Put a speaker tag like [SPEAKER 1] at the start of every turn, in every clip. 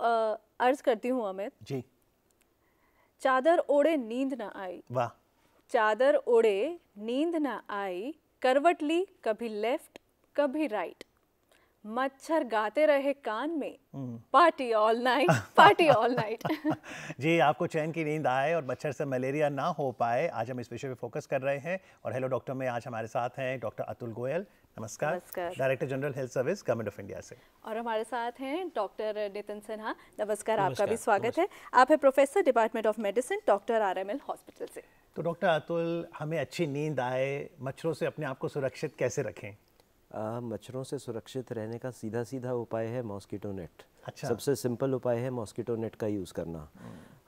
[SPEAKER 1] अर्ज करती हूँ अमित
[SPEAKER 2] जी।
[SPEAKER 1] चादर ओढ़े नींद न आई,
[SPEAKER 2] वाह।
[SPEAKER 1] चादर ओढ़े नींद न आई, करवट ली कभी लेफ्ट कभी राइट, मच्छर गाते रहे कान में, party all night, party all night.
[SPEAKER 2] जी, आपको चैन की नींद आए और मच्छर से मलेरिया ना हो पाए, आज हम इस विषय पे फोकस कर रहे हैं। और हेलो डॉक्टर में आज हमारे साथ हैं डॉक्टर अतुल गोयल। नमस्कार। Director general health service government of India से।
[SPEAKER 1] और हमारे साथ हैं डॉक्टर नितिन सिन्हा। नमस्कार, आपका भी स्वागत है। आप है professor department of medicine, doctor RML hospital से।
[SPEAKER 2] तो डॉक्टर अतुल, हमें अच्छी नींद आए, मच्छरों से अपने आप को सुरक्षित कैसे रखें?
[SPEAKER 3] मच्छरों से सुरक्षित रहने का सीधा उपाय है मॉस्किटो नेट।
[SPEAKER 2] अच्छा।
[SPEAKER 3] सबसे सिंपल उपाय है मॉस्किटो नेट का यूज़ करना।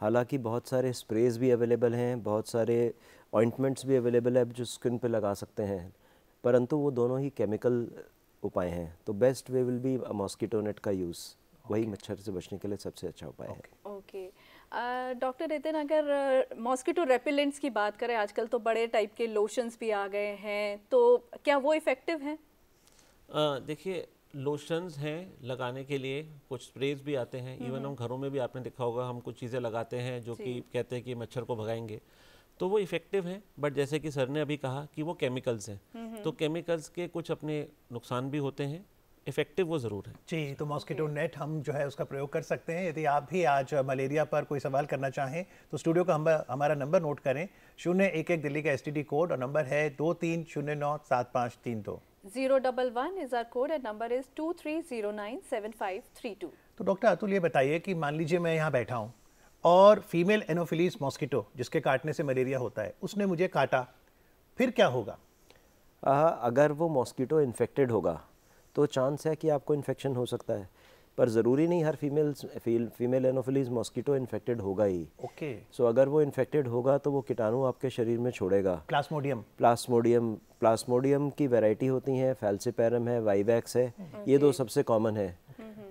[SPEAKER 3] हालांकि बहुत सारे स्प्रेज भी अवेलेबल हैं, बहुत सारे ऑइंटमेंट्स भी अवेलेबल है जो स्किन पे लगा सकते हैं, परंतु वो दोनों ही केमिकल उपाय हैं। तो best way will be mosquito net का यूज़। वही मच्छर से बचने के लिए सबसे अच्छा उपाय है।
[SPEAKER 1] ओके डॉक्टर नितिन, अगर मॉस्किटो रेपेलेंट्स की बात करें, आजकल तो बड़े टाइप के लोशंस भी आ गए हैं, तो क्या वो इफ़ेक्टिव हैं?
[SPEAKER 4] देखिए, लोशंस हैं लगाने के लिए, कुछ स्प्रेज भी आते हैं। इवन हम घरों में भी, आपने देखा होगा, हम कुछ चीज़ें लगाते हैं जो कि कहते हैं कि मच्छर को भगाएंगे, तो वो इफ़ेक्टिव है। बट जैसे कि सर ने अभी कहा कि वो केमिकल्स हैं, तो केमिकल्स के कुछ अपने नुकसान भी होते हैं। इफेक्टिव वो ज़रूर है
[SPEAKER 2] जी। तो मॉस्किटो नेट हम जो है उसका प्रयोग कर सकते हैं। यदि आप भी आज मलेरिया पर कोई सवाल करना चाहें तो स्टूडियो का हमारा नंबर नोट करें, 011 दिल्ली का STD कोड, और नंबर है 23097532।
[SPEAKER 1] 011 is our code and number is 23097532।
[SPEAKER 2] तो डॉक्टर अतुल, ये बताइए कि मान लीजिए मैं यहाँ बैठा हूँ और फीमेल एनोफिलीज मॉस्किटो, जिसके काटने से मलेरिया होता है, उसने मुझे काटा, फिर क्या होगा?
[SPEAKER 3] अगर वो मॉस्किटो इन्फेक्टेड होगा तो चांस है कि आपको इन्फेक्शन हो सकता है, पर ज़रूरी नहीं हर फीमेल एनोफिलीज मॉस्किटो इन्फेक्टेड होगा ही।
[SPEAKER 2] ओके।
[SPEAKER 3] सो अगर वो इन्फेक्टेड होगा तो वो कीटाणु आपके शरीर में छोड़ेगा। प्लास्मोडियम की वैरायटी होती हैं, फैल्सिपैरम है, वाइवैक्स है, ये दो सबसे कॉमन है।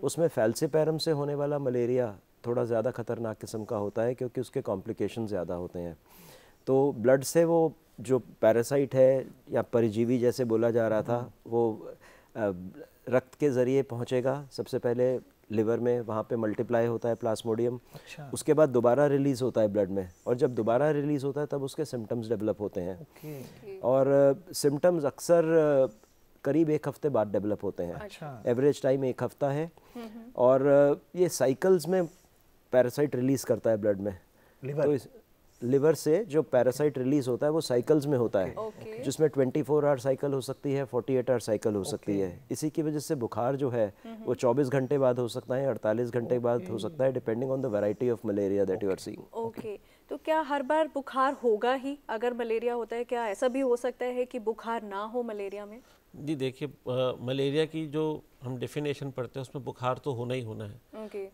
[SPEAKER 3] उसमें फैल्सिपैरम से होने वाला मलेरिया थोड़ा ज़्यादा खतरनाक किस्म का होता है क्योंकि उसके कॉम्प्लिकेशन ज़्यादा होते हैं। तो ब्लड से वो जो पैरासाइट है या परिजीवी जैसे बोला जा रहा था, वो रक्त के ज़रिए पहुंचेगा सबसे पहले लिवर में, वहाँ पे मल्टीप्लाई होता है प्लास्मोडियम।
[SPEAKER 2] अच्छा।
[SPEAKER 3] उसके बाद दोबारा रिलीज़ होता है ब्लड में, और जब दोबारा रिलीज़ होता है तब उसके सिम्टम्स डेवलप होते हैं। और सिम्टम्स अक्सर करीब 1 हफ्ते बाद डेवलप होते हैं।
[SPEAKER 2] अच्छा।
[SPEAKER 3] एवरेज टाइम 1 हफ्ता है। और ये साइकिल्स में पैरासाइट रिलीज़ करता है ब्लड में। तो लिवर से जो पैरासाइट रिलीज होता है वो साइकिल्स में होता है, जिसमें 24 आवर साइकिल हो सकती है, 48 आवर साइकिल हो सकती है। इसी की वजह से बुखार जो है वो 24 घंटे बाद हो सकता है, 48 घंटे बाद हो सकता है, depending on the variety of malaria that you are seeing.
[SPEAKER 1] Okay, तो क्या हर बार बुखार होगा ही अगर मलेरिया होता है? क्या ऐसा भी हो सकता है कि बुखार ना हो मलेरिया में?
[SPEAKER 4] जी देखिए, मलेरिया की जो हम डेफिनेशन पढ़ते हैं उसमें बुखार तो होना ही होना है।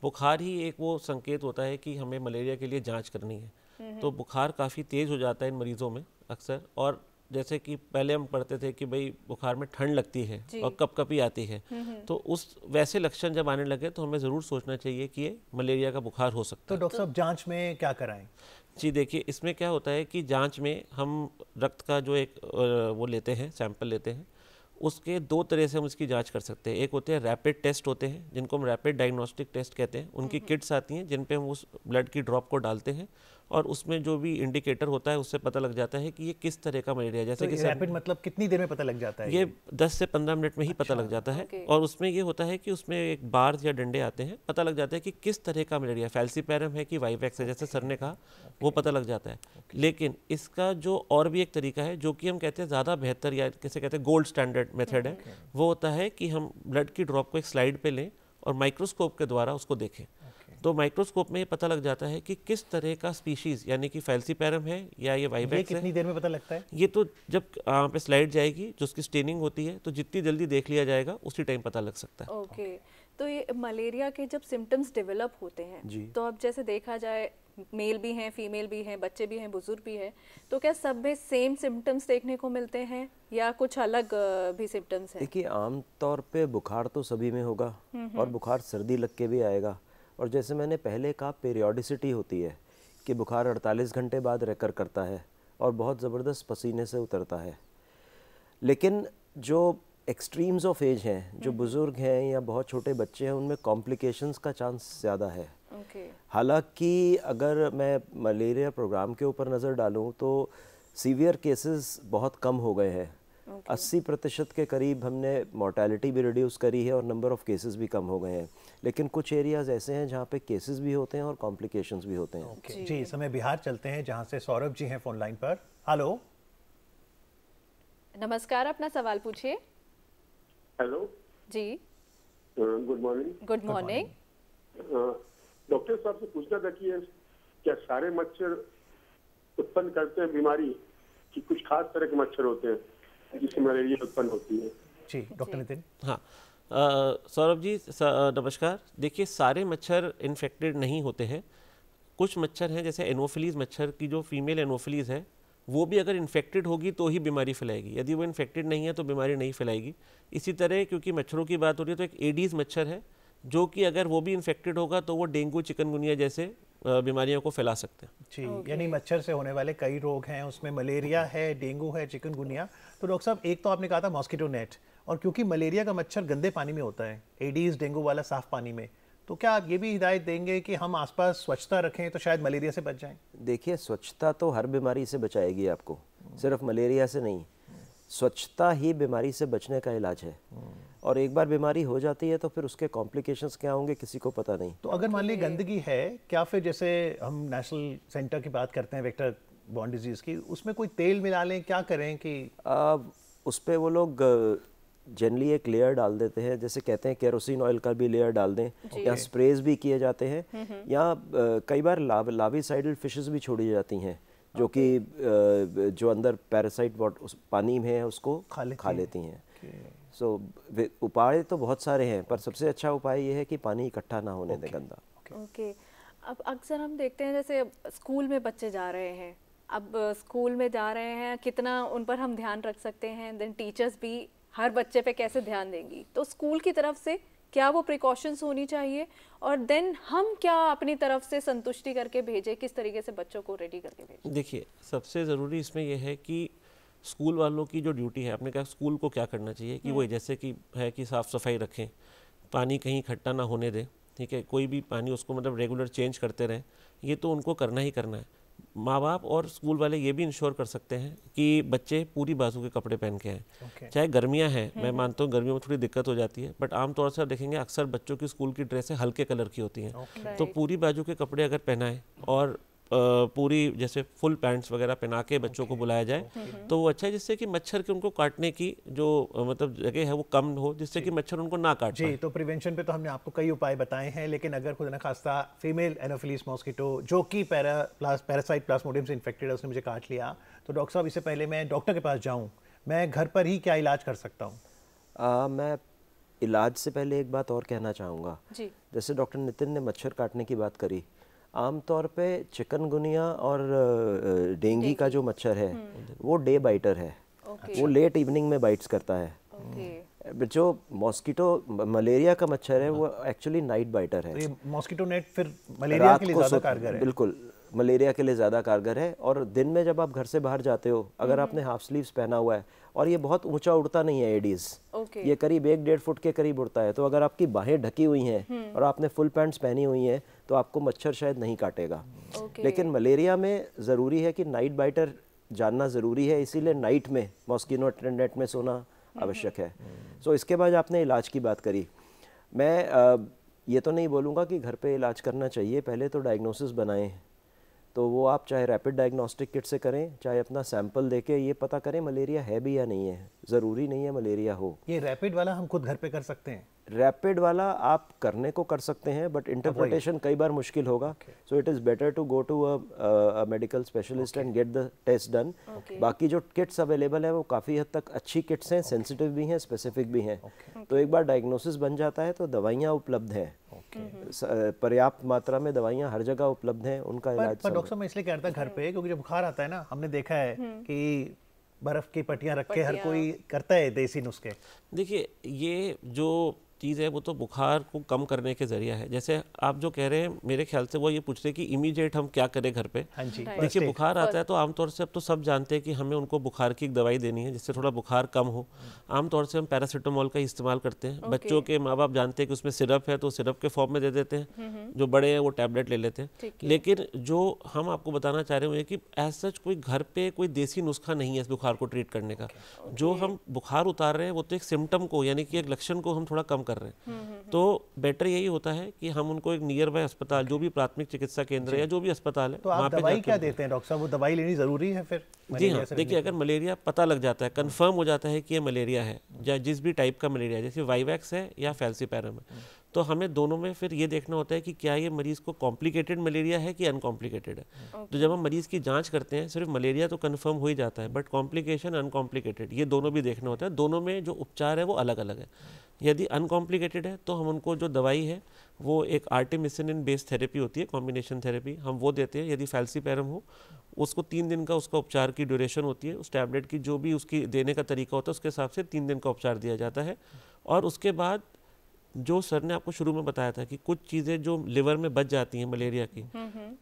[SPEAKER 4] बुखार ही एक वो संकेत होता है कि हमें मलेरिया के लिए जांच करनी है। तो बुखार काफ़ी तेज़ हो जाता है इन मरीज़ों में अक्सर। और जैसे कि पहले हम पढ़ते थे कि भाई बुखार में ठंड लगती है और कपकपी आती है, तो उस वैसे लक्षण जब आने लगे तो हमें ज़रूर सोचना चाहिए कि ये मलेरिया का बुखार हो सकता है।
[SPEAKER 2] तो डॉक्टर साहब, जांच में क्या कराएं?
[SPEAKER 4] जी देखिए, इसमें क्या होता है कि जांच में हम रक्त का जो एक वो लेते हैं, सैंपल लेते हैं, उसके 2 तरह से हम इसकी जांच कर सकते हैं। एक होते हैं रैपिड टेस्ट होते हैं, जिनको हम रैपिड डायग्नोस्टिक टेस्ट कहते हैं। उनकी किट्स आती हैं जिन पे हम उस ब्लड की ड्रॉप को डालते हैं, और उसमें जो भी इंडिकेटर होता है उससे पता लग जाता है कि ये किस तरह का मलेरिया। जैसे
[SPEAKER 2] तो
[SPEAKER 4] कि
[SPEAKER 2] रैपिड मतलब कितनी देर में पता लग जाता है?
[SPEAKER 4] ये 10 से 15 मिनट में ही पता लग जाता है। और उसमें ये होता है कि उसमें एक बार्स या डंडे आते हैं, पता लग जाता है कि किस तरह का मलेरिया, फैल्सिपैरम है कि वाइवैक्स है, जैसे सर ने कहा, वो पता लग जाता है। लेकिन इसका जो और भी एक तरीका है जो कि हम कहते हैं ज़्यादा बेहतर, या कैसे कहते हैं गोल्ड स्टैंडर्ड मेथड है, वो होता है कि हम ब्लड की ड्रॉप को एक स्लाइड पे लें और माइक्रोस्कोप के द्वारा उसको देखें। तो माइक्रोस्कोप में ये पता लग जाता है कि किस तरह का स्पीशीज़, यानी कि फैल्सिपैरम है या ये वाइवैक्स है।
[SPEAKER 2] कितनी देर में पता लगता है?
[SPEAKER 4] ये तो जब यहाँ पे स्लाइड जाएगी, जो उसकी स्टेनिंग होती है, तो जितनी जल्दी देख लिया जाएगा उसी टाइम पता लग सकता है।
[SPEAKER 1] ओके। तो ये मलेरिया के जब सिम्टम्स डेवलप होते हैं, तो अब जैसे देखा जाए मेल भी हैं, फीमेल भी हैं, बच्चे भी हैं, बुजुर्ग भी हैं, तो क्या सब में सेम सिम्टम्स देखने को मिलते हैं या कुछ अलग भी सिम्टम्स हैं?
[SPEAKER 3] देखिए, आमतौर पे बुखार तो सभी में होगा, और बुखार सर्दी लग के भी आएगा। और जैसे मैंने पहले कहा, पीरियोडिसिटी होती है कि बुखार 48 घंटे बाद रेकर करता है और बहुत ज़बरदस्त पसीने से उतरता है। लेकिन जो एक्सट्रीम्स ऑफ एज हैं, जो बुज़ुर्ग हैं या बहुत छोटे बच्चे हैं, उनमें कॉम्प्लिकेशंस का चांस ज़्यादा है। हालांकि अगर मैं मलेरिया प्रोग्राम के ऊपर नज़र डालूं तो सीवियर केसेस बहुत कम हो गए हैं। 80% के करीब हमने मोर्टेलिटी भी रिड्यूस करी है और नंबर ऑफ़ केसेस भी कम हो गए हैं। लेकिन कुछ एरियाज़ ऐसे हैं जहाँ पे केसेस भी होते हैं और कॉम्प्लिकेशंस भी होते हैं।
[SPEAKER 2] जी, इस समय बिहार चलते हैं जहाँ से सौरभ जी हैं फ़ोन लाइन पर। हेलो,
[SPEAKER 1] नमस्कार, अपना सवाल पूछिए।
[SPEAKER 5] हेलो
[SPEAKER 1] जी,
[SPEAKER 5] good morning.
[SPEAKER 1] Good morning.
[SPEAKER 5] Doctor साहब से पूछना था कि क्या सारे मच्छर उत्पन्न करते हैं बीमारी, कि कुछ खास तरह के मच्छर होते हैं जिससे मलेरिया उत्पन्न होती है?
[SPEAKER 2] जी, डॉक्टर नितिन।
[SPEAKER 4] हाँ, सौरभ जी नमस्कार। देखिए, सारे मच्छर इन्फेक्टेड नहीं होते हैं। कुछ मच्छर हैं, जैसे एनोफिलीज मच्छर की जो फीमेल एनोफिलीज है, वो भी अगर इन्फेक्टेड होगी तो ही बीमारी फैलाएगी, यदि वो इन्फेक्टेड नहीं है तो बीमारी नहीं फैलाएगी। इसी तरह क्योंकि मच्छरों की बात हो रही है तो एक एडीज मच्छर है जो कि अगर वो भी इन्फेक्टेड होगा तो वो डेंगू चिकनगुनिया जैसे बीमारियों को फैला सकते हैं।
[SPEAKER 2] जी, यानी मच्छर से होने वाले कई रोग हैं, उसमें मलेरिया है, डेंगू है, चिकनगुनिया। तो डॉक्टर साहब, एक तो आपने कहा था मॉस्किटो नेट, और क्योंकि मलेरिया का मच्छर गंदे पानी में होता है, एडीज डेंगू वाला साफ पानी में, तो क्या आप ये भी हिदायत देंगे कि हम आसपास स्वच्छता रखें तो शायद मलेरिया से बच जाएं?
[SPEAKER 3] देखिए, स्वच्छता तो हर बीमारी से बचाएगी आपको, सिर्फ मलेरिया से नहीं। स्वच्छता ही बीमारी से बचने का इलाज है, और एक बार बीमारी हो जाती है तो फिर उसके कॉम्प्लिकेशंस क्या होंगे किसी को पता नहीं।
[SPEAKER 2] तो अगर मान ली गंदगी है, क्या फिर जैसे हम नेशनल सेंटर की बात करते हैं वेक्टर बॉर्न डिजीज़ की, उसमें कोई तेल मिला लें, क्या करें कि
[SPEAKER 3] उस पर वो लोग जनरली एक लेयर डाल देते हैं, जैसे कहते हैं केरोसिन ऑयल का भी लेयर डाल दें, या स्प्रेज भी किए जाते हैं, या कई बार लार्विसाइडल फिशेस भी छोड़ी जाती हैं जो कि जो अंदर पैरासाइट पानी में है उसको खा लेती हैं। सो उपाय तो बहुत सारे हैं, पर सबसे अच्छा उपाय ये है कि पानी इकट्ठा ना होने दें गंदा।
[SPEAKER 1] ओके, अब अक्सर हम देखते हैं जैसे स्कूल में बच्चे जा रहे हैं, अब स्कूल में जा रहे हैं, कितना उन पर हम ध्यान रख सकते हैं, देन टीचर्स भी हर बच्चे पे कैसे ध्यान देंगी, तो स्कूल की तरफ से क्या वो प्रिकॉशंस होनी चाहिए, और देन हम क्या अपनी तरफ से संतुष्टि करके भेजें, किस तरीके से बच्चों को रेडी करके भेजें?
[SPEAKER 4] देखिए, सबसे ज़रूरी इसमें यह है कि स्कूल वालों की जो ड्यूटी है, आपने कहा स्कूल को क्या करना चाहिए कि वो जैसे कि है कि साफ़ सफाई रखें, पानी कहीं इकट्ठा ना होने दें, ठीक है, कोई भी पानी उसको मतलब रेगुलर चेंज करते रहें, ये तो उनको करना ही करना है। माँ बाप और स्कूल वाले ये भी इंश्योर कर सकते हैं कि बच्चे पूरी बाजू के कपड़े पहन के आएँ। चाहे गर्मियाँ हैं, मैं मानता हूँ गर्मियों में थोड़ी दिक्कत हो जाती है, बट आमतौर से आप देखेंगे अक्सर बच्चों की स्कूल की ड्रेसें हल्के कलर की होती हैं, तो पूरी बाजू के कपड़े अगर पहनाएं और पूरी जैसे फुल पैंट्स वगैरह पहना के बच्चों को बुलाया जाए तो वो अच्छा है, जिससे कि मच्छर के उनको काटने की जो मतलब जगह है वो कम हो, जिससे कि मच्छर उनको ना काट पाए।
[SPEAKER 2] जी, तो प्रिवेंशन पे तो हमने आपको कई उपाय बताए हैं, लेकिन अगर खुदा न खास्ता फीमेल एनोफिलीज मॉस्किटो जो कि पैरासाइट प्लाज्मोडियम से इन्फेक्टेड है, उसने मुझे काट लिया, तो डॉक्टर साहब, इससे पहले मैं डॉक्टर के पास जाऊँ, मैं घर पर ही क्या इलाज कर सकता हूँ?
[SPEAKER 3] मैं इलाज से पहले एक बात और कहना चाहूँगा। जैसे डॉक्टर नितिन ने मच्छर काटने की बात करी, आमतौर पे चिकनगुनिया और डेंगू का जो मच्छर है वो डे बाइटर है, वो लेट इवनिंग में बाइट्स करता है। जो मॉस्किटो मलेरिया का मच्छर है वो एक्चुअली नाइट बाइटर है।
[SPEAKER 2] तो ये मॉस्किटो नेट फिर मलेरिया के लिए ज़्यादा कारगर है? बिल्कुल,
[SPEAKER 3] मलेरिया के लिए ज़्यादा कारगर है। और दिन में जब आप घर से बाहर जाते हो, अगर आपने हाफ स्लीव्स पहना हुआ है, और ये बहुत ऊंचा उड़ता नहीं है एडीज, ये करीब 1-1.5 फुट के करीब उड़ता है, तो अगर आपकी बाहें ढकी हुई हैं और आपने फुल पैंट्स पहनी हुई हैं तो आपको मच्छर शायद नहीं काटेगा। लेकिन मलेरिया में ज़रूरी है कि नाइट बाइटर जानना ज़रूरी है, इसीलिए नाइट में मॉस्किटो नेट में सोना आवश्यक है। सो इसके बाद आपने इलाज की बात करी, मैं ये तो नहीं बोलूँगा कि घर पे इलाज करना चाहिए, पहले तो डायग्नोसिस बनाएं, तो वो आप चाहे रैपिड डायग्नोस्टिक किट से करें, चाहे अपना सैंपल देके ये पता करें मलेरिया है भी या नहीं है। ज़रूरी नहीं है मलेरिया हो।
[SPEAKER 2] ये रैपिड वाला हम खुद घर पे कर सकते हैं?
[SPEAKER 3] रैपिड वाला आप करने को कर सकते हैं, बट इंटरप्रिटेशन कई बार मुश्किल होगा, so it is better to go to a medical specialist and get the test done. बाकी जो किट्स अवेलेबल है वो काफ़ी हद तक अच्छी किट्स हैं, सेंसिटिव भी हैं, स्पेसिफिक भी हैं। तो एक बार डायग्नोसिस बन जाता है तो दवाइयाँ उपलब्ध हैं, पर्याप्त मात्रा में दवाइयाँ हर जगह उपलब्ध हैं, उनका इलाज।
[SPEAKER 2] पर डॉक्टर मैं इसलिए कह रहा था घर पे, क्योंकि जब बुखार आता है ना, हमने देखा है कि बर्फ की पट्टियाँ रख के हर कोई करता है देसी नुस्खे।
[SPEAKER 4] देखिए, ये जो चीज़ है वो तो बुखार को कम करने के जरिया है। जैसे आप जो कह रहे हैं, मेरे ख्याल से वो ये पूछ रहे हैं कि इमीडिएट हम क्या करें घर पे। देखिए बुखार आता है तो आमतौर से अब तो सब जानते हैं कि हमें उनको बुखार की एक दवाई देनी है जिससे थोड़ा बुखार कम हो। आमतौर से हम पैरासीटामोल का इस्तेमाल करते हैं। बच्चों के माँ बाप जानते हैं कि उसमें सिरप है तो सिरप के फॉर्म में दे देते हैं, जो बड़े हैं वो टैबलेट ले लेते हैं। लेकिन जो हम आपको बताना चाह रहे हैं कि एज सच कोई घर पे कोई देसी नुस्खा नहीं है इस बुखार को ट्रीट करने का। जो हम बुखार उतार रहे हैं वो तो एक सिम्टम को, यानी कि एक लक्षण को हम थोड़ा कम कर रहे हैं। तो बेटर यही होता है कि हम उनको एक नियर बाय अस्पताल, जो भी प्राथमिक चिकित्सा केंद्र है या जो भी अस्पताल है,
[SPEAKER 2] तो आप दवाई क्या देते हैं डॉक्टर साहब? वो दवाई लेनी जरूरी है फिर?
[SPEAKER 4] जी हाँ, देखिए अगर मलेरिया पता लग जाता है, कंफर्म हो जाता है कि ये मलेरिया है या जिस भी टाइप का मलेरिया है, जैसे वाइवैक्स है या फैल्सीपैरम है, तो हमें दोनों में फिर ये देखना होता है कि क्या ये मरीज को कॉम्प्लिकेटेड मलेरिया है कि अनकॉम्प्लिकेटेड है। तो जब हम मरीज की जांच करते हैं, सिर्फ मलेरिया तो कंफर्म हो ही जाता है, बट कॉम्प्लिकेशन अनकॉम्प्लिकेटेड ये दोनों भी देखना होता है। दोनों में जो उपचार है वो अलग अलग है। यदि अनकॉम्प्लिकेटेड है तो हम उनको जो दवाई है वो एक आर्टेमिसिनिन बेस्ड थेरेपी होती है, कॉम्बिनेशन थेरेपी, हम वो देते हैं। यदि फैल्सीपैरम हो उसको 3 दिन का उसका उपचार की ड्यूरेशन होती है। उस टैबलेट की जो भी उसकी देने का तरीका होता है उसके हिसाब से 3 दिन का उपचार दिया जाता है। और उसके बाद जो सर ने आपको शुरू में बताया था कि कुछ चीज़ें जो लिवर में बच जाती हैं मलेरिया की,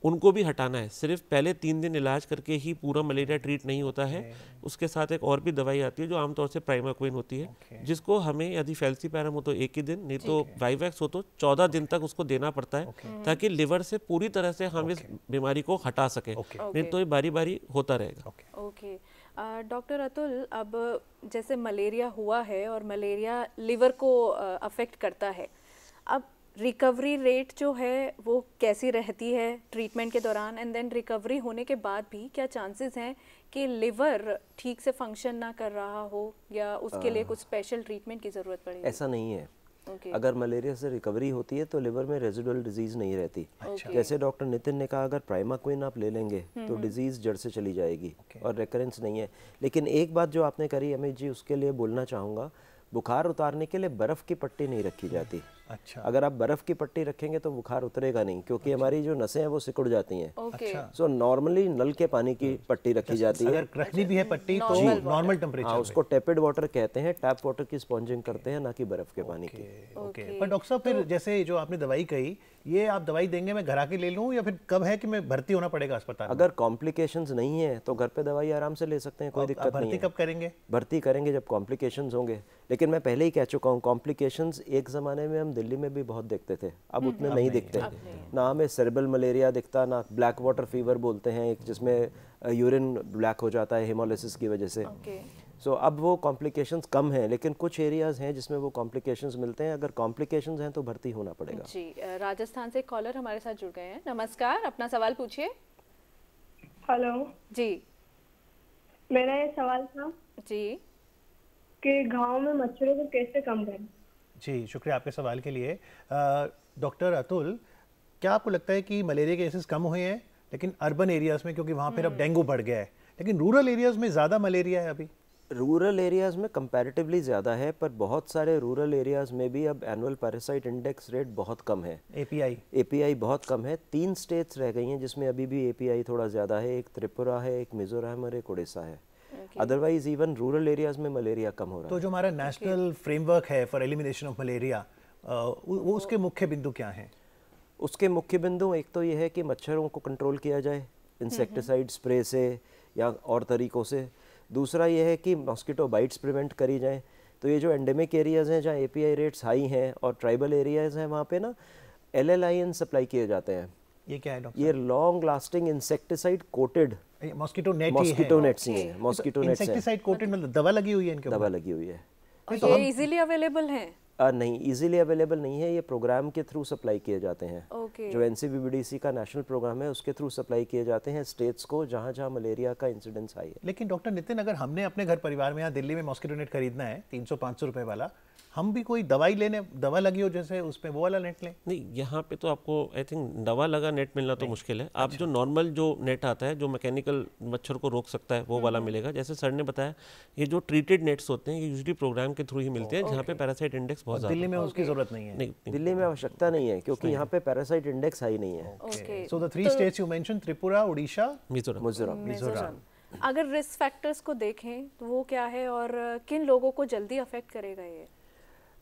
[SPEAKER 4] उनको भी हटाना है। सिर्फ पहले 3 दिन इलाज करके ही पूरा मलेरिया ट्रीट नहीं होता है। उसके साथ एक और भी दवाई आती है जो आमतौर से प्राइमाक्विन होती है, जिसको हमें यदि फैल्सीपैरम हो तो 1 ही दिन, नहीं तो वाइवैक्स हो तो 14 दिन तक उसको देना पड़ता है, ताकि लिवर से पूरी तरह से हम इस बीमारी को हटा सकें। नहीं तो ये बारी बारी होता रहेगा।
[SPEAKER 1] ओके डॉक्टर अतुल, अब जैसे मलेरिया हुआ है और मलेरिया लिवर को अफेक्ट करता है, अब रिकवरी रेट जो है वो कैसी रहती है ट्रीटमेंट के दौरान, एंड देन रिकवरी होने के बाद भी क्या चांसेस हैं कि लिवर ठीक से फंक्शन ना कर रहा हो या उसके लिए कुछ स्पेशल ट्रीटमेंट की ज़रूरत पड़ेगी?
[SPEAKER 3] ऐसा नहीं है। अगर मलेरिया से रिकवरी होती है तो लिवर में रेजिडुअल डिजीज नहीं रहती। जैसे डॉक्टर नितिन ने कहा, अगर प्राइमाक्विन आप ले लेंगे तो डिजीज जड़ से चली जाएगी और रेकरेंस नहीं है। लेकिन एक बात जो आपने करी अमित जी, उसके लिए बोलना चाहूँगा, बुखार उतारने के लिए बर्फ़ की पट्टी नहीं रखी जाती।
[SPEAKER 2] अच्छा।
[SPEAKER 3] अगर आप बर्फ़ की पट्टी रखेंगे तो बुखार उतरेगा नहीं, क्योंकि हमारी जो नसें हैं वो सिकुड़ जाती हैं।
[SPEAKER 2] अच्छा।
[SPEAKER 3] सो नॉर्मली नल के पानी की पट्टी रखी जाती है।
[SPEAKER 2] अगर रखनी भी है पट्टी तो नॉर्मल टेम्परेचर।
[SPEAKER 3] हाँ, उसको टेपिड वाटर कहते हैं, टैप वाटर की स्पॉन्जिंग करते हैं, ना कि बर्फ़ के पानी की।
[SPEAKER 2] ओके। पर डॉक्टर साहब फिर जैसे जो आपने दवाई कही, ये आप दवाई देंगे मैं घर आके ले लूँ या फिर कब है कि मैं भर्ती होना पड़ेगा अस्पताल में?
[SPEAKER 3] अगर कॉम्प्लिकेशंस नहीं है तो घर पे दवाई आराम से ले सकते हैं, कोई दिक्कत नहीं है।
[SPEAKER 2] भर्ती कब करेंगे?
[SPEAKER 3] भर्ती करेंगे जब कॉम्प्लिकेशंस होंगे। लेकिन मैं पहले ही कह चुका हूँ, कॉम्प्लिकेशंस एक ज़माने में हम दिल्ली में भी बहुत देखते थे, अब उतने नहीं दिखते। ना हमें सेरेब्रल मलेरिया दिखता, ना ब्लैक वाटर फीवर बोलते हैं एक, जिसमें यूरिन ब्लैक हो जाता है हेमोलिसिस की वजह से। सो अब वो कॉम्प्लिकेशंस कम हैं, लेकिन कुछ एरियाज हैं जिसमें वो कॉम्प्लिकेशंस मिलते हैं। अगर कॉम्प्लिकेशंस हैं तो भर्ती होना पड़ेगा।
[SPEAKER 1] जी, राजस्थान से कॉलर हमारे साथ जुड़ गए हैं। नमस्कार, अपना सवाल पूछिए।
[SPEAKER 6] हेलो
[SPEAKER 1] जी,
[SPEAKER 6] मेरा ये सवाल था
[SPEAKER 1] जी
[SPEAKER 6] कि गांव में मच्छरों को कैसे कम करें?
[SPEAKER 2] जी, शुक्रिया आपके सवाल के लिए। डॉक्टर अतुल, क्या आपको लगता है कि मलेरिया के केसेस कम हुए हैं लेकिन अर्बन एरियाज़ में, क्योंकि वहाँ पर अब डेंगू बढ़ गया है, लेकिन रूरल एरियाज़ में ज़्यादा मलेरिया है अभी?
[SPEAKER 3] रूरल एरियाज़ में कंपैरेटिवली ज़्यादा है, पर बहुत सारे रूरल एरियाज़ में भी अब एनुअल पैरासाइट इंडेक्स रेट बहुत कम है। एपीआई बहुत कम है। 3 स्टेट्स रह गई हैं जिसमें अभी भी एपीआई थोड़ा ज़्यादा है, एक त्रिपुरा है, एक मिजोरम और एक उड़ीसा है। अदरवाइज इवन रूरल एरियाज में मलेरिया कम हो रहा है।
[SPEAKER 2] तो जो हमारा नेशनल फ्रेमवर्क है फॉर एलिमिनेशन ऑफ मलेरिया, वो उसके मुख्य बिंदु क्या हैं?
[SPEAKER 3] उसके मुख्य बिंदु एक तो ये है कि मच्छरों को कंट्रोल किया जाए इंसेक्टिसाइड स्प्रे से या और तरीक़ों से। दूसरा ये है कि मॉस्किटो बाइट्स प्रिवेंट करी जाए। तो ये जो एंडेमिक एरियाज़ हैं जहाँ एपीआई रेट्स हाई हैं और ट्राइबल एरियाज़ हैं, वहाँ पे ना LLIN सप्लाई किए जाते हैं।
[SPEAKER 2] ये क्या है डॉक्टर?
[SPEAKER 3] ये long lasting insecticide coated
[SPEAKER 2] mosquito net
[SPEAKER 3] nets ही है।
[SPEAKER 2] मॉस्किटो नेट्स इंसेक्टिसाइड कोटेड मतलब दवा लगी हुई है इनके ऊपर?
[SPEAKER 3] दवा लगी हुई है।
[SPEAKER 1] और ये इजीली अवेलेबल है?
[SPEAKER 3] नहीं, इजीली अवेलेबल नहीं है। ये प्रोग्राम के थ्रू सप्लाई किए जाते हैं। जो NCBBDC का नेशनल प्रोग्राम है उसके थ्रू सप्लाई किए जाते हैं स्टेट्स को जहाँ जहाँ मलेरिया का इंसिडेंस हाई है।
[SPEAKER 2] लेकिन डॉक्टर नितिन, अगर हमने अपने घर परिवार में यहाँ दिल्ली में मॉस्किटो नेट खरीदना है 300-500 रुपए वाला, हम भी कोई दवाई लेने, दवा लगी हो जैसे उसमें, वो वाला नेट लें?
[SPEAKER 4] नहीं, यहाँ पे तो आपको आई थिंक दवा लगा नेट मिलना तो मुश्किल है। आप जो नॉर्मल जो नेट आता है जो मैकेनिकल मच्छर को रोक सकता है वो वाला मिलेगा। जैसे सर ने बताया, ये जो ट्रीटेड नेट्स होते हैं ये यूजुअली प्रोग्राम के थ्रू ही मिलते हैं जहाँ पे पैरासाइट इंडेक्स बहुत ज़्यादा।
[SPEAKER 2] दिल्ली में उसकी जरूरत नहीं है?
[SPEAKER 4] नहीं,
[SPEAKER 3] दिल्ली में आवश्यकता नहीं है क्योंकि यहाँ पे पैरासाइट इंडेक्स हाई नहीं है।
[SPEAKER 2] So the 3 states you mention, Tripura, Orissa,
[SPEAKER 3] Mizoram.
[SPEAKER 1] अगर रिस्क फैक्टर्स को देखें तो वो क्या है और किन लोगों को जल्दी अफेक्ट करेगा ये?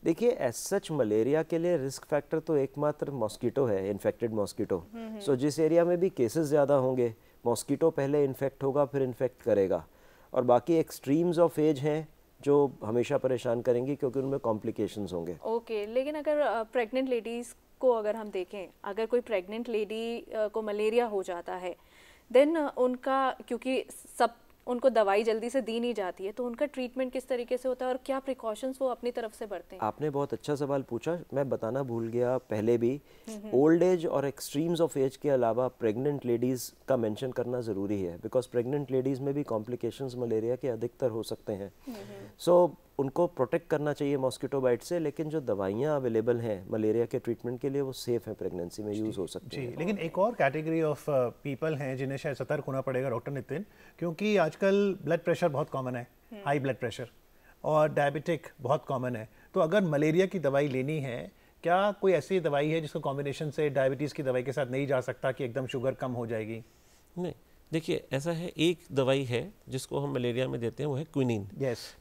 [SPEAKER 3] देखिए एज सच मलेरिया के लिए रिस्क फैक्टर तो एकमात्र मॉस्किटो है, इन्फेक्टेड मॉस्किटो। सो जिस एरिया में भी केसेस ज़्यादा होंगे मॉस्किटो पहले इन्फेक्ट होगा, फिर इन्फेक्ट करेगा। और बाकी एक्सट्रीम्स ऑफ एज हैं जो हमेशा परेशान करेंगी क्योंकि उनमें कॉम्प्लिकेशंस होंगे।
[SPEAKER 1] ओके, लेकिन अगर प्रेग्नेंट लेडीज़ को अगर हम देखें, अगर कोई प्रेग्नेंट लेडी को मलेरिया हो जाता है, देन उनका, क्योंकि सब उनको दवाई जल्दी से दी नहीं जाती है, तो उनका ट्रीटमेंट किस तरीके से होता है और क्या प्रिकॉशंस वो अपनी तरफ से बरतें हैं?
[SPEAKER 3] आपने बहुत अच्छा सवाल पूछा, मैं बताना भूल गया पहले भी। ओल्ड एज और एक्सट्रीम्स ऑफ एज के अलावा प्रेग्नेंट लेडीज़ का मेंशन करना ज़रूरी है, बिकॉज प्रेग्नेंट लेडीज़ में भी कॉम्प्लिकेशंस मलेरिया के अधिकतर हो सकते हैं। सो उनको प्रोटेक्ट करना चाहिए मॉस्किटो बाइट से, लेकिन जो दवाइयाँ अवेलेबल हैं मलेरिया के ट्रीटमेंट के लिए वो सेफ़ हैं, प्रेगनेंसी में यूज़ हो सकती हैं।
[SPEAKER 2] लेकिन एक और कैटेगरी ऑफ पीपल हैं जिन्हें शायद सतर्क होना पड़ेगा डॉक्टर नितिन, क्योंकि आजकल ब्लड प्रेशर बहुत कॉमन है, हाई ब्लड प्रेशर, और डायबिटिक बहुत कॉमन है। तो अगर मलेरिया की दवाई लेनी है, क्या कोई ऐसी दवाई है जिसको कॉम्बिनेशन से डायबिटीज़ की दवाई के साथ नहीं जा सकता कि एकदम शुगर कम हो जाएगी?
[SPEAKER 4] नहीं, देखिए ऐसा है, एक दवाई है जिसको हम मलेरिया में देते हैं, वो है क्विनीन।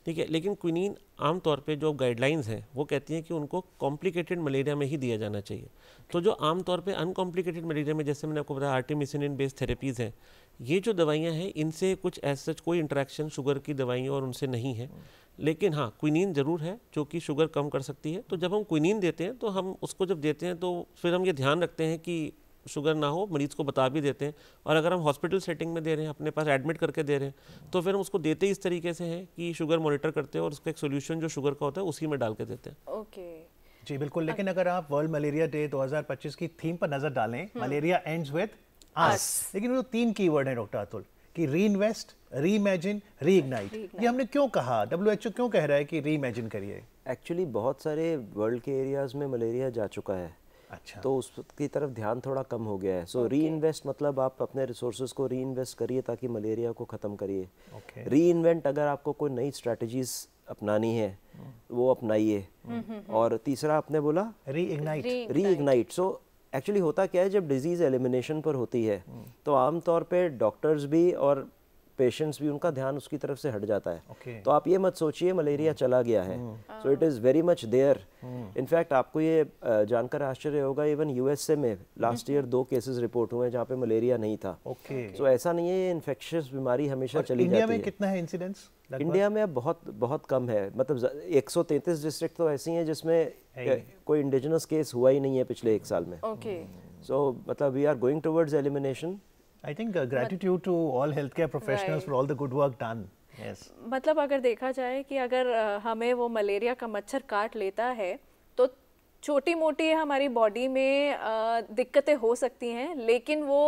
[SPEAKER 4] ठीक है, लेकिन क्विनीन आमतौर पे जो गाइडलाइंस हैं वो कहती हैं कि उनको कॉम्प्लिकेटेड मलेरिया में ही दिया जाना चाहिए। तो जो आमतौर पे अनकॉम्प्लिकेटेड मलेरिया में, जैसे मैंने आपको बताया आर्टेमिसिनिन बेस्ड थेरेपीज़ हैं, ये जो दवाइयाँ हैं इनसे कुछ ऐसा कोई इंटरेक्शन शुगर की दवाइयों और उनसे नहीं है। लेकिन हाँ, क्विनीन ज़रूर है जो कि शुगर कम कर सकती है। तो जब हम क्विनीन देते हैं तो हम उसको जब देते हैं तो फिर हम ये ध्यान रखते हैं कि शुगर ना हो, मरीज़ को बता भी देते हैं। और अगर हम हॉस्पिटल सेटिंग में दे रहे हैं, अपने पास एडमिट करके दे रहे हैं, तो फिर हम उसको देते इस तरीके से हैं कि शुगर मॉनिटर करते हैं और उसका एक सोल्यूशन जो शुगर का होता है उसी में डाल के देते हैं।
[SPEAKER 1] ओके
[SPEAKER 2] जी बिल्कुल। लेकिन अगर आप वर्ल्ड मलेरिया डे 2025 की थीम पर नजर डालें, मलेरिया एंड्स विद अस, लेकिन वो 3 कीवर्ड हैं डॉक्टर अतुल, कि रीइन्वेस्ट, रीइमेजिन, रीइग्नाइट। ये हमने क्यों कहा, WHO क्यों कह रहा है कि रीइमेजिन करिए?
[SPEAKER 3] एक्चुअली बहुत सारे वर्ल्ड के एरियाज में मलेरिया जा चुका है।
[SPEAKER 2] अच्छा,
[SPEAKER 3] तो उसकी तरफ ध्यान थोड़ा कम हो गया है। सो री इन्वेस्ट मतलब आप अपने रिसोर्सेज को री इन्वेस्ट करिए ताकि मलेरिया को ख़त्म करिए। री इन्वेंट, अगर आपको कोई नई स्ट्रेटजीज अपनानी है वो अपनाइए। और तीसरा आपने बोला रीइग्नाइट। सो एक्चुअली होता क्या है, जब डिजीज़ एलिमिनेशन पर होती है तो आमतौर पे डॉक्टर्स भी और पेशेंट्स भी, उनका ध्यान उसकी तरफ से हट जाता है। तो आप ये मत सोचिए मलेरिया चला गया है। So it is very much there. In fact आपको ये जानकर आश्चर्य होगा, इवन USA में लास्ट ईयर 2 केसेस रिपोर्ट हुए हैं जहाँ पे मलेरिया नहीं था। सो ऐसा नहीं है, ये इन्फेक्शियस बीमारी हमेशा चली जाती है।
[SPEAKER 2] इंडिया में कितना है इंसिडेंस?
[SPEAKER 3] इंडिया में अब बहुत कम है, मतलब 133 डिस्ट्रिक्ट तो ऐसी हैं जिसमें कोई इंडिजिनस केस हुआ ही नहीं है पिछले 1 साल में। सो मतलब we are going towards elimination.
[SPEAKER 2] I think gratitude to all healthcare professionals for all the good work done. Yes.
[SPEAKER 1] मतलब अगर देखा जाए कि अगर हमें वो मलेरिया का मच्छर काट लेता है तो छोटी मोटी हमारी बॉडी में दिक्कतें हो सकती हैं, लेकिन वो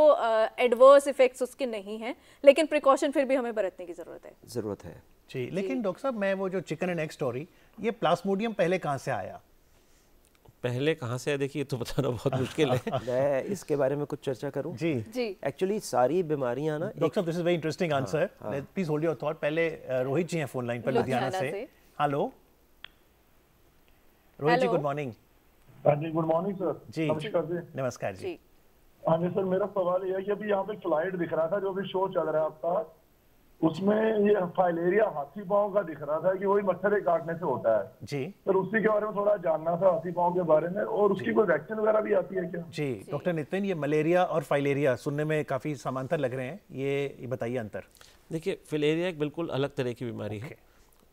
[SPEAKER 1] एडवर्स इफेक्ट्स उसके नहीं हैं, लेकिन प्रिकॉशन फिर भी हमें बरतने की ज़रूरत है।
[SPEAKER 2] जी, लेकिन डॉक्टर साहब, मैं वो जो चिकन एंड एग स्टोरी, ये प्लाज्मोडियम पहले कहाँ से आया?
[SPEAKER 4] पहले कहाँ से है, देखिए तो बताना बहुत मुश्किल है।
[SPEAKER 3] मैं इसके बारे में कुछ चर्चा करूं?
[SPEAKER 2] जी।
[SPEAKER 3] एक्चुअली सारी बीमारियां ना,
[SPEAKER 2] डॉक्टर साहब this is very interesting answer, please hold your thought. पहले रोहित जी हैं फोन लाइन पर लुधियाना से। हेलो रोहित जी, गुड मॉर्निंग।
[SPEAKER 5] हाँ जी, गुड मॉर्निंग सर
[SPEAKER 2] जी।
[SPEAKER 5] नमस्कार जी।
[SPEAKER 2] नमस्कार जी।
[SPEAKER 5] हाँ जी सर, मेरा सवाल ये है कि अभी यहाँ पे स्लाइड दिख रहा था जो भी शो चल रहा है आपका, उसमें ये फाइलेरिया हाथी पांव का दिख रहा था कि वही मच्छर के काटने से होता है
[SPEAKER 2] जी।
[SPEAKER 5] सर, उसी के बारे में थोड़ा जानना था, हाथी पांव के बारे में, और उसकी कोई वैक्सीन वगैरह भी आती है क्या?
[SPEAKER 2] जी डॉक्टर नितिन, ये मलेरिया और फाइलेरिया सुनने में काफ़ी समांतर लग रहे हैं, ये बताइए अंतर।
[SPEAKER 4] देखिए, फिलेरिया एक बिल्कुल अलग तरह की बीमारी है।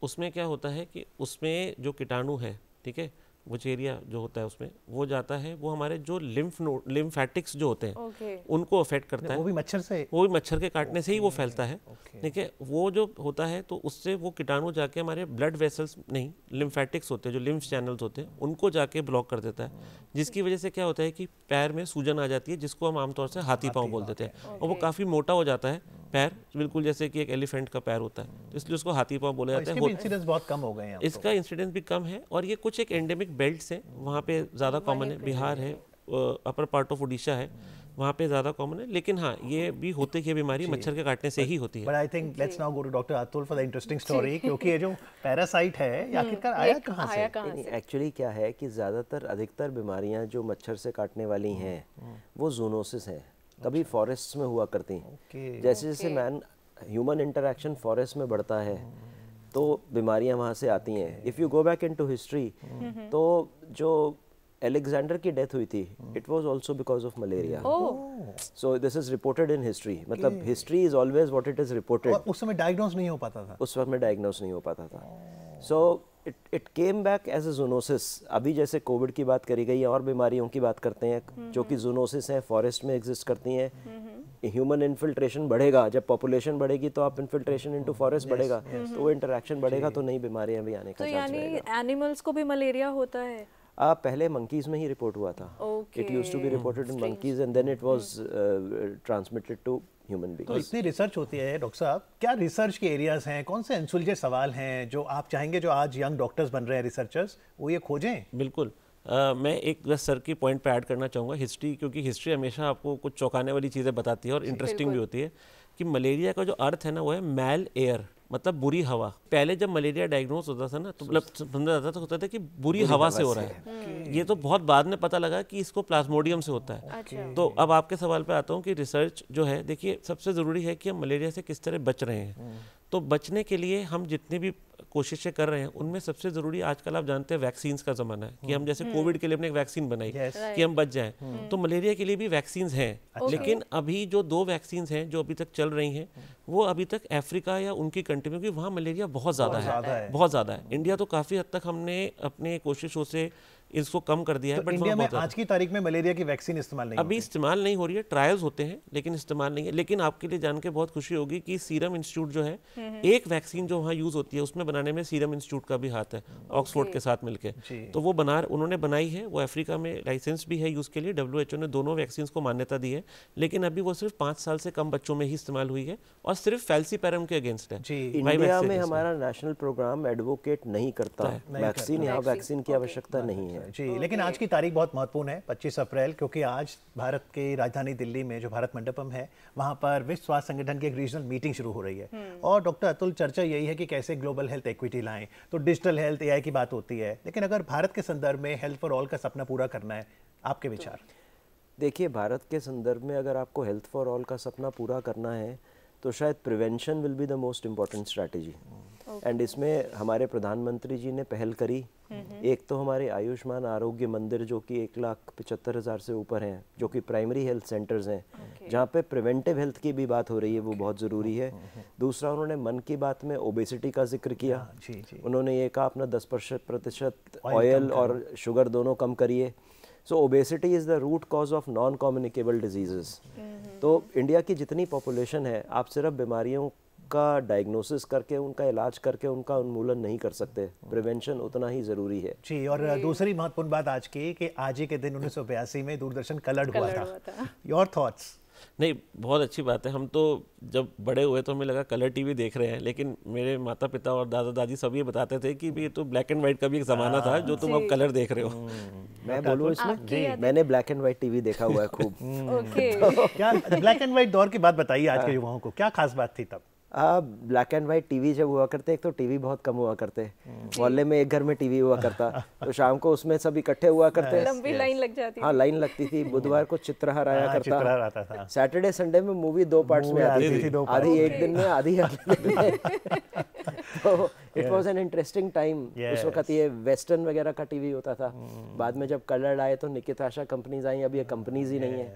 [SPEAKER 4] उसमें क्या होता है कि उसमें जो कीटाणु है, ठीक है, वुचेरिया जो होता है उसमें वो जाता है, वो हमारे जो लिम्फैटिक्स जो होते हैं उनको अफेक्ट करता है।
[SPEAKER 2] वो भी मच्छर से,
[SPEAKER 4] वो भी मच्छर के काटने से ही वो फैलता है। ठीक है, वो जो होता है तो उससे वो कीटाणु जाके हमारे ब्लड वेसल्स नहीं, लिम्फैटिक्स होते हैं, जो लिम्फ चैनल्स होते हैं, उनको जाके ब्लॉक कर देता है, जिसकी वजह से क्या होता है कि पैर में सूजन आ जाती है, जिसको हम आमतौर से हाथी पाँव बोल देते हैं। और वो काफ़ी मोटा हो जाता है पैर, बिल्कुल जैसे कि एक एलिफेंट का पैर होता है, तो इसलिए उसको हाथी पाँव बोला जाता है।
[SPEAKER 2] इंसिडेंस बहुत कम हो गए हैं,
[SPEAKER 4] इसका इंसिडेंस भी कम है, और ये कुछ एक एंडेमिक बेल्ट है, वहाँ पे ज़्यादा कॉमन है। बिहार है, अपर पार्ट ऑफ उड़ीसा है, वहाँ पे ज़्यादा कॉमन है। लेकिन हाँ, ये भी होते कि बीमारी मच्छर के काटने से ही होती है।
[SPEAKER 2] But I think let's now go to doctor Atul for the interesting story, क्योंकि ये जो पैरासाइट है ये आखिरकार आया कहाँ से?
[SPEAKER 3] एक्चुअली क्या है कि ज़्यादातर अधिकतर बीमारियाँ जो मच्छर से काटने वाली हैं वो जूनोसिस हैं, कभी फॉरेस्ट में हुआ करती हैं। जैसे जैसे ह्यूमन इंटरेक्शन फॉरेस्ट में बढ़ता है तो बीमारियां वहाँ से आती हैं। If you go back into history, तो जो एलेक्जेंडर की डेथ हुई थी, it was also because of malaria. So this is reported in history, मतलब history is always what it is reported.
[SPEAKER 2] उस समय डायग्नोस नहीं हो पाता था,
[SPEAKER 3] उस वक्त में डायग्नोस नहीं हो पाता था। So it came back as a zoonosis. अभी जैसे कोविड की बात करी गई है, और बीमारियों की बात करते हैं जो कि जूनोसिस हैं, फॉरेस्ट में एग्जिस्ट करती हैं। ह्यूमन इन्फिल्ट्रेशन बढ़ेगा, जब पॉपुलेशन बढ़ेगी तो आप इन्फिल्ट्रेशन इनटू फॉरेस्ट बढ़ेगा, तो वो इंटरेक्शन बढ़ेगा, तो नई बीमारियां भी आने का चांस रहेगा।
[SPEAKER 1] तो यानी एनिमल्स को भी मलेरिया होता है?
[SPEAKER 3] पहले मंकीज में ही रिपोर्ट हुआ था। It used to be reported in monkeys and then it was transmitted to human beings.
[SPEAKER 2] तो इतनी रिसर्च होती है डॉक्टर साहब, क्या रिसर्च के एरियाज हैं, कौन से अनसुलझे सवाल हैं जो आप चाहेंगे जो आज यंग डॉक्टर्स बन रहे हैं, रिसर्चर्स, वो ये खोजें?
[SPEAKER 4] बिल्कुल। मैं एक बस सर की पॉइंट पे ऐड करना चाहूँगा हिस्ट्री, क्योंकि हिस्ट्री हमेशा आपको कुछ चौंकाने वाली चीज़ें बताती है और इंटरेस्टिंग भी होती है। कि मलेरिया का जो अर्थ है ना, वो है मैल एयर, मतलब बुरी हवा। पहले जब मलेरिया डायग्नोस होता था ना, तो मतलब समझा जाता था, होता था कि बुरी हवा से हो रहा है। ये तो बहुत बाद में पता लगा कि इसको प्लाज्मोडियम से होता है।
[SPEAKER 1] अच्छा।
[SPEAKER 4] तो अब आपके सवाल पे आता हूँ कि रिसर्च जो है, देखिए सबसे ज़रूरी है कि हम मलेरिया से किस तरह बच रहे हैं। तो बचने के लिए हम जितनी भी कोशिशें कर रहे हैं, उनमें सबसे ज़रूरी आजकल आप जानते हैं वैक्सीन्स का ज़माना है, कि हम जैसे कोविड के लिए अपने एक वैक्सीन बनाई कि हम बच जाएं, तो मलेरिया के लिए भी वैक्सीन्स हैं। लेकिन अभी जो 2 वैक्सीन्स हैं जो अभी तक चल रही हैं, वो अभी तक अफ्रीका या उनकी कंट्री में, क्योंकि वहाँ मलेरिया बहुत ज़्यादा है, बहुत ज़्यादा है। इंडिया तो काफ़ी हद तक हमने अपने कोशिशों से इसको कम कर दिया है,
[SPEAKER 2] बट इंडिया में आज की तारीख में मलेरिया की वैक्सीन इस्तेमाल नहीं
[SPEAKER 4] अभी इस्तेमाल नहीं हो रही है। ट्रायल्स होते हैं लेकिन इस्तेमाल नहीं है। लेकिन आपके लिए जान के बहुत खुशी होगी कि सीरम इंस्टीट्यूट जो है, एक वैक्सीन जो वहाँ यूज़ होती है, उसमें बनाने में सीरम इंस्टीट्यूट का भी हाथ है, ऑक्सफोर्ड के साथ मिलकर। तो वो उन्होंने बनाई है, वो अफ्रीका में लाइसेंस भी है यूज़ के लिए। WHO ने दोनों वैक्सीन को मान्यता दी है, लेकिन अभी वो सिर्फ 5 साल से कम बच्चों में ही इस्तेमाल हुई है और सिर्फ फैल्सीपैरम के अगेंस्ट है।
[SPEAKER 3] इंडिया में हमारा नेशनल प्रोग्राम एडवोकेट नहीं करता वैक्सीन, यहाँ वैक्सीन की आवश्यकता नहीं है
[SPEAKER 2] जी। लेकिन आज की तारीख बहुत महत्वपूर्ण है, 25 अप्रैल, क्योंकि आज भारत की राजधानी दिल्ली में जो भारत मंडपम है, वहाँ पर विश्व स्वास्थ्य संगठन की एक रीजनल मीटिंग शुरू हो रही है। और डॉक्टर अतुल, चर्चा यही है कि कैसे ग्लोबल हेल्थ इक्विटी लाएं। तो डिजिटल हेल्थ, AI की बात होती है, लेकिन अगर भारत के संदर्भ में हेल्थ फॉर ऑल का सपना पूरा करना है, आपके विचार?
[SPEAKER 3] देखिए, भारत के संदर्भ में अगर आपको हेल्थ फॉर ऑल का सपना पूरा करना है, तो शायद prevention will be the most important strategy. And इसमें हमारे प्रधानमंत्री जी ने पहल करी। एक तो हमारे आयुष्मान आरोग्य मंदिर, जो कि 1,75,000 से ऊपर हैं, जो कि प्राइमरी हेल्थ सेंटर्स हैं, जहाँ पे प्रिवेंटिव हेल्थ की भी बात हो रही है, वो बहुत ज़रूरी है। दूसरा, उन्होंने मन की बात में ओबेसिटी का जिक्र किया। उन्होंने ये कहा अपना 10% ऑयल और शुगर दोनों कम करिए। So obesity is the root cause of non communicable disease. तो इंडिया की जितनी पॉपुलेशन है, आप सिर्फ बीमारियों का डायग्नोसिस करके, उनका इलाज करके उनका उन्मूलन नहीं कर सकते। प्रिवेंशन उतना ही ज़रूरी है
[SPEAKER 2] जी। और दूसरी महत्वपूर्ण बात आज की, कि आज ही के दिन 1982 में दूरदर्शन कलर्ड हुआ था। Your thoughts?
[SPEAKER 4] नहीं, बहुत अच्छी बात है। हम तो जब बड़े हुए तो हमें लगा कलर टीवी देख रहे हैं, लेकिन मेरे माता पिता और दादा दादी सब ये बताते थे कि ये तो ब्लैक एंड व्हाइट का भी एक ज़माना था, जो तुम अब कलर देख रहे हो।
[SPEAKER 3] मैं बोलूँ इसमें, मैंने ब्लैक एंड व्हाइट टीवी देखा हुआ है खूब।
[SPEAKER 2] क्या ब्लैक एंड व्हाइट दौर की बात बताइए आज के युवाओं को, क्या खास बात थी तब?
[SPEAKER 3] ब्लैक एंड वाइट टीवी जब हुआ करते, एक तो टीवी बहुत कम हुआ करते, मोहल्ले में एक घर में टीवी हुआ करता, तो शाम को उसमें सब इकट्ठे हुआ करते,
[SPEAKER 1] लंबी लाइन लग जाती थी।
[SPEAKER 3] हाँ, लाइन लगती थी। बुधवार को चित्रहार आया करता, सैटरडे संडे में मूवी 2 पार्ट्स में आती थी, आधी एक दिन में, आधी अगले दिन में। तो it was an interesting time. उस वक्त ये वेस्टर्न वगैरह का टीवी होता था। बाद में जब कलर्ड आए तो निकिताशा कंपनीज आई, अभी ये कंपनीज ही नहीं है।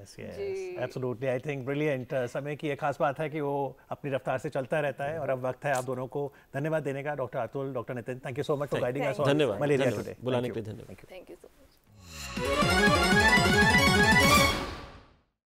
[SPEAKER 2] Absolutely, I think brilliant. समय की एक खास बात है कि वो अपनी रफ्तार से चलता रहता है, और अब वक्त है आप दोनों को धन्यवाद देने का। Doctor Atul, doctor Nitin, thank you so much for guiding us on malaria today.
[SPEAKER 4] बुलाने के लिए धन्यवाद।
[SPEAKER 1] Thank you so much.